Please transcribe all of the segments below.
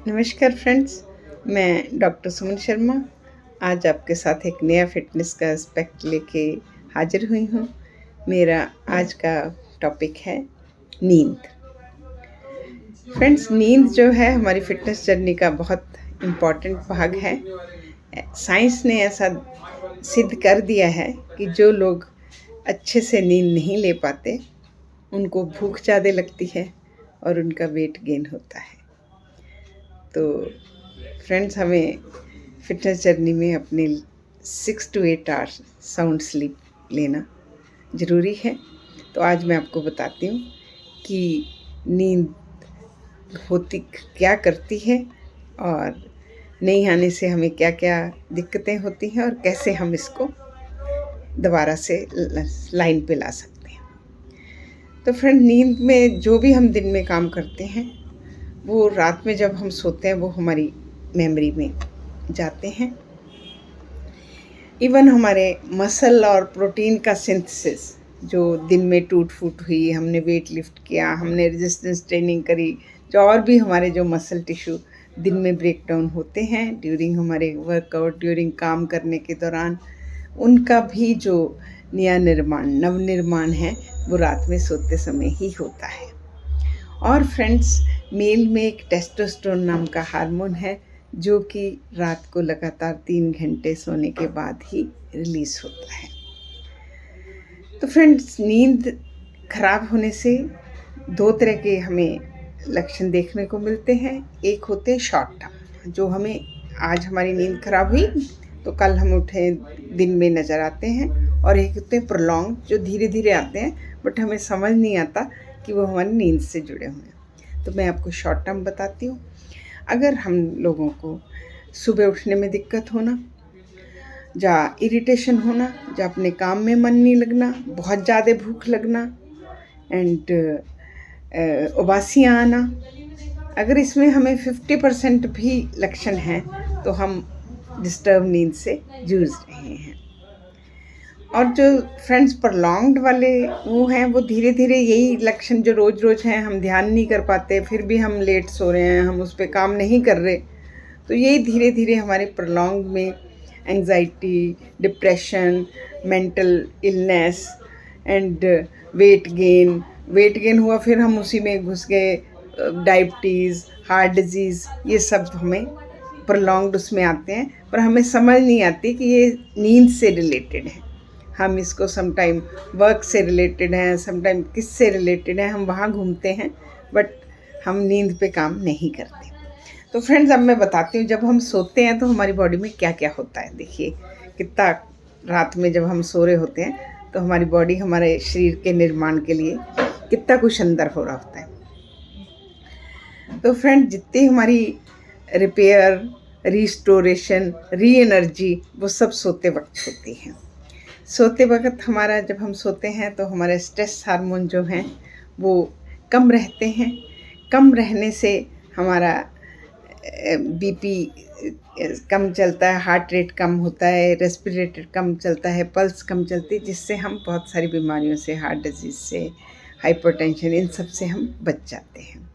नमस्कार फ्रेंड्स, मैं डॉक्टर सुमन शर्मा आज आपके साथ एक नया फ़िटनेस का एस्पेक्ट लेके हाज़िर हुई हूँ। मेरा आज का टॉपिक है नींद। फ्रेंड्स, नींद जो है हमारी फ़िटनेस जर्नी का बहुत इम्पॉर्टेंट भाग है। साइंस ने ऐसा सिद्ध कर दिया है कि जो लोग अच्छे से नींद नहीं ले पाते, उनको भूख ज़्यादा लगती है और उनका वेट गेन होता है। तो फ्रेंड्स, हमें फ़िटनेस जर्नी में अपने 6 to 8 आवर्स साउंड स्लीप लेना ज़रूरी है। तो आज मैं आपको बताती हूँ कि नींद होती क्या करती है और नहीं आने से हमें क्या-क्या दिक्कतें होती हैं और कैसे हम इसको दोबारा से लाइन पे ला सकते हैं। तो फ्रेंड, नींद में जो भी हम दिन में काम करते हैं, वो रात में जब हम सोते हैं वो हमारी मेमोरी में जाते हैं। इवन हमारे मसल और प्रोटीन का सिंथेसिस जो दिन में टूट-फूट हुई, हमने वेट लिफ्ट किया, हमने रेजिस्टेंस ट्रेनिंग करी, जो और भी हमारे जो मसल टिश्यू दिन में ब्रेक डाउन होते हैं ड्यूरिंग हमारे वर्कआउट, ड्यूरिंग काम करने के दौरान, उनका भी जो नवनिर्माण है, वो रात में सोते समय ही होता है। और फ्रेंड्स, मेल में एक टेस्टोस्टेरोन नाम का हार्मोन है जो कि रात को लगातार 3 घंटे सोने के बाद ही रिलीज़ होता है। तो फ्रेंड्स, नींद खराब होने से 2 तरह के हमें लक्षण देखने को मिलते हैं। एक होते हैं शॉर्ट टर्म, जो हमें आज हमारी नींद खराब हुई तो कल हम उठे दिन में नज़र आते हैं, और एक होते हैं प्रोलॉन्ग, जो धीरे-धीरे आते हैं बट हमें समझ नहीं आता कि वो हमारी नींद से जुड़े हुए हैं। तो मैं आपको शॉर्ट टर्म बताती हूँ। अगर हम लोगों को सुबह उठने में दिक्कत होना, या इरिटेशन होना, या अपने काम में मन नहीं लगना, बहुत ज़्यादा भूख लगना एंड उबासियाँ आना, अगर इसमें हमें 50% भी लक्षण हैं तो हम डिस्टर्ब नींद से जूझ रहे हैं। और जो फ्रेंड्स प्रोलॉन्ग्ड वाले वो हैं, वो धीरे धीरे यही लक्षण जो रोज़ रोज़ हैं, हम ध्यान नहीं कर पाते, फिर भी हम लेट सो रहे हैं, हम उस पे काम नहीं कर रहे, तो यही धीरे धीरे हमारे प्रोलॉन्ग में anxiety, depression, mental illness and weight gain हुआ, फिर हम उसी में घुस गए, डायबिटीज़, हार्ट डिजीज़, ये सब हमें प्रोलॉन्ग्ड उसमें आते हैं, पर हमें समझ नहीं आती कि ये नींद से रिलेटेड है। हम इसको समटाइम वर्क से रिलेटेड है, समटाइम किससे रिलेटेड है, हम वहाँ घूमते हैं बट हम नींद पे काम नहीं करते। तो फ्रेंड्स, अब मैं बताती हूँ, जब हम सोते हैं तो हमारी बॉडी में क्या क्या होता है। देखिए कितना, रात में जब हम सो रहे होते हैं तो हमारी बॉडी हमारे शरीर के निर्माण के लिए कितना कुछ अंदर हो रहा होता है। तो फ्रेंड, जितनी हमारी रिपेयर, रिस्टोरेशन, री एनर्जी, वो सब सोते वक्त होती है। सोते वक्त हमारा, जब हम सोते हैं तो हमारे स्ट्रेस हार्मोन जो हैं वो कम रहते हैं। कम रहने से हमारा बीपी कम चलता है, हार्ट रेट कम होता है, रेस्पिरेटर कम चलता है, पल्स कम चलती है, जिससे हम बहुत सारी बीमारियों से, हार्ट डिजीज़ से, हाइपरटेंशन, इन सब से हम बच जाते हैं।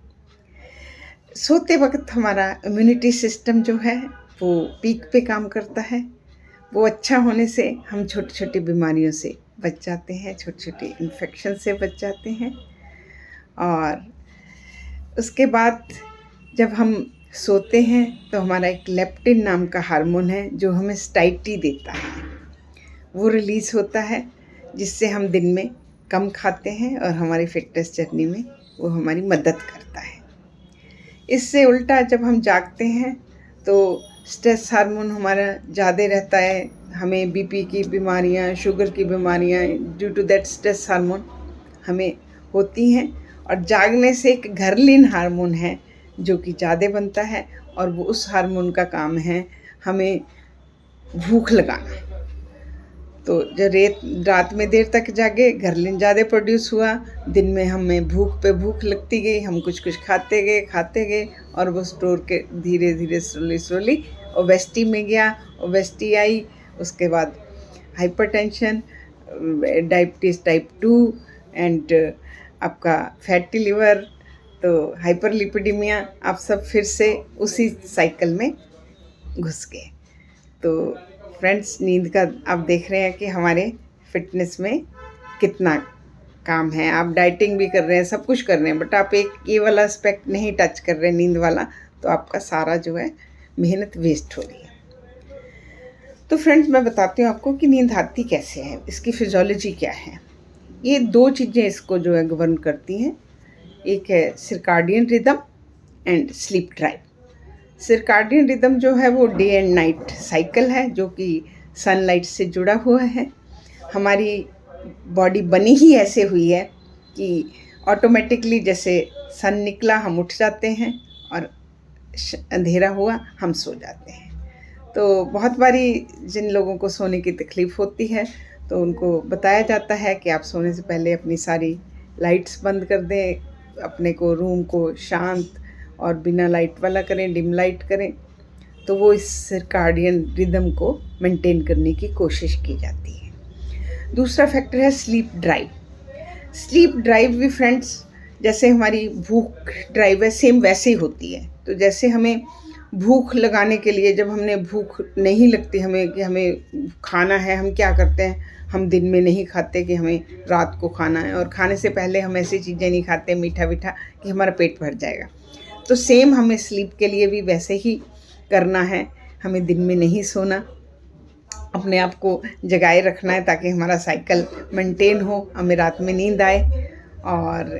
सोते वक्त हमारा इम्यूनिटी सिस्टम जो है वो पीक पे काम करता है। वो अच्छा होने से हम छोटी छोटी बीमारियों से बच जाते हैं, छोटे छोटे इन्फेक्शन से बच जाते हैं। और उसके बाद जब हम सोते हैं तो हमारा एक लेप्टिन नाम का हार्मोन है जो हमें स्टाइटी देता है, वो रिलीज़ होता है, जिससे हम दिन में कम खाते हैं और हमारी फिटनेस जर्नी में वो हमारी मदद करता है। इससे उल्टा जब हम जागते हैं तो स्ट्रेस हार्मोन हमारा ज़्यादा रहता है, हमें बीपी की बीमारियाँ, शुगर की बीमारियाँ due to that stress hormone हमें होती हैं। और जागने से एक घर्लिन हार्मोन है जो कि ज़्यादा बनता है, और वो उस हार्मोन का काम है हमें भूख लगाना। तो जो रात में देर तक जागे, घर्लिन ज़्यादा प्रोड्यूस हुआ, दिन में हमें भूख पे भूख लगती गई, हम कुछ कुछ खाते गए, और वो स्टोर के धीरे धीरे स्लोली ओबेसिटी में गया, ओबेसिटी आई, उसके बाद हाइपरटेंशन, डायबिटीज़ टाइप 2 एंड आपका फैटी लिवर, तो हाइपरलिपिडेमिया आप सब फिर से उसी साइकिल में घुस गए। तो फ्रेंड्स, नींद का आप देख रहे हैं कि हमारे फिटनेस में कितना काम है। आप डाइटिंग भी कर रहे हैं, सब कुछ कर रहे हैं, बट आप एक ये वाला एस्पेक्ट नहीं टच कर रहे नींद वाला, तो आपका सारा जो है मेहनत वेस्ट हो रही है। तो फ्रेंड्स, मैं बताती हूँ आपको कि नींद आती कैसे है, इसकी फिजियोलॉजी क्या है। ये दो चीज़ें इसको जो है गवर्न करती हैं। एक है circadian rhythm and sleep drive. Circadian rhythm जो है वो डे एंड नाइट साइकिल है, जो कि सनलाइट से जुड़ा हुआ है। हमारी बॉडी बनी ही ऐसे हुई है कि ऑटोमेटिकली जैसे सन निकला हम उठ जाते हैं और अंधेरा हुआ हम सो जाते हैं। तो बहुत बारी जिन लोगों को सोने की तकलीफ़ होती है तो उनको बताया जाता है कि आप सोने से पहले अपनी सारी लाइट्स बंद कर दें, अपने को रूम को शांत और बिना लाइट वाला करें, डिम लाइट करें। तो वो इस सर्काडियन रिदम को मेंटेन करने की कोशिश की जाती है। दूसरा फैक्टर है स्लीप ड्राइव। स्लीप ड्राइव भी फ्रेंड्स जैसे हमारी भूख ड्राइव है, सेम वैसे ही होती है। तो जैसे हमें भूख लगाने के लिए, जब हमने भूख नहीं लगती हमें कि हमें खाना है, हम क्या करते हैं, हम दिन में नहीं खाते कि हमें रात को खाना है, और खाने से पहले हम ऐसी चीज़ें नहीं खाते मीठा मीठा कि हमारा पेट भर जाएगा। तो सेम हमें स्लीप के लिए भी वैसे ही करना है। हमें दिन में नहीं सोना, अपने आप को जगाए रखना है ताकि हमारा साइकिल मेंटेन हो, हमें रात में नींद आए। और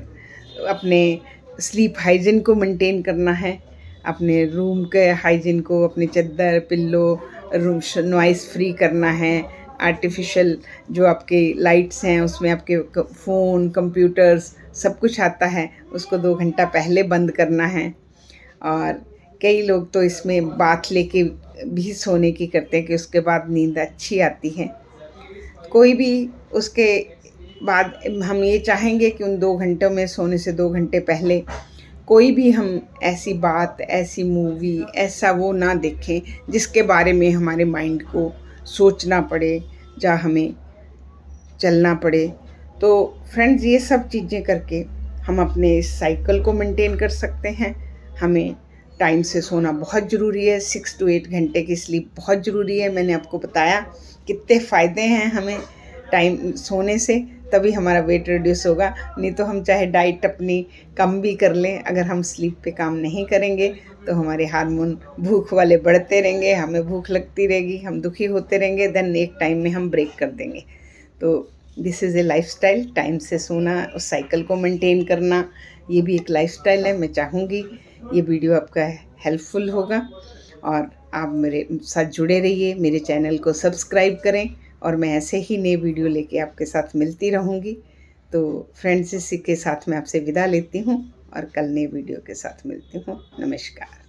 अपने स्लीप हाइजीन को मेंटेन करना है, अपने रूम के हाइजीन को, अपने चद्दर पिल्लो रूम नॉइज़ फ्री करना है। आर्टिफिशियल जो आपके लाइट्स हैं उसमें आपके फ़ोन कंप्यूटर्स सब कुछ आता है, उसको 2 घंटा पहले बंद करना है। और कई लोग तो इसमें बाथ लेके भी सोने की करते हैं कि उसके बाद नींद अच्छी आती है। कोई भी उसके बाद हम ये चाहेंगे कि उन 2 घंटों में सोने से 2 घंटे पहले कोई भी हम ऐसी बात, ऐसी मूवी, ऐसा वो ना देखें जिसके बारे में हमारे माइंड को सोचना पड़े या हमें चलना पड़े। तो फ्रेंड्स, ये सब चीज़ें करके हम अपने इस साइकिल को मेंटेन कर सकते हैं। हमें टाइम से सोना बहुत ज़रूरी है, 6 to 8 घंटे की स्लीप बहुत ज़रूरी है। मैंने आपको बताया कितने फ़ायदे हैं हमें टाइम सोने से, तभी हमारा वेट रिड्यूस होगा। नहीं तो हम चाहे डाइट अपनी कम भी कर लें, अगर हम स्लीप पे काम नहीं करेंगे तो हमारे हार्मोन भूख वाले बढ़ते रहेंगे, हमें भूख लगती रहेगी, हम दुखी होते रहेंगे, देन एक टाइम में हम ब्रेक कर देंगे। तो this is a lifestyle. Time से सोना, उस साइकिल को मेंटेन करना, ये भी एक लाइफस्टाइल है। मैं चाहूँगी ये वीडियो आपका हेल्पफुल होगा और आप मेरे साथ जुड़े रहिए, मेरे चैनल को सब्सक्राइब करें और मैं ऐसे ही नए वीडियो लेके आपके साथ मिलती रहूँगी। तो फ्रेंड्स, इसी के साथ मैं आपसे विदा लेती हूँ और कल नए वीडियो के साथ मिलती हूँ। नमस्कार।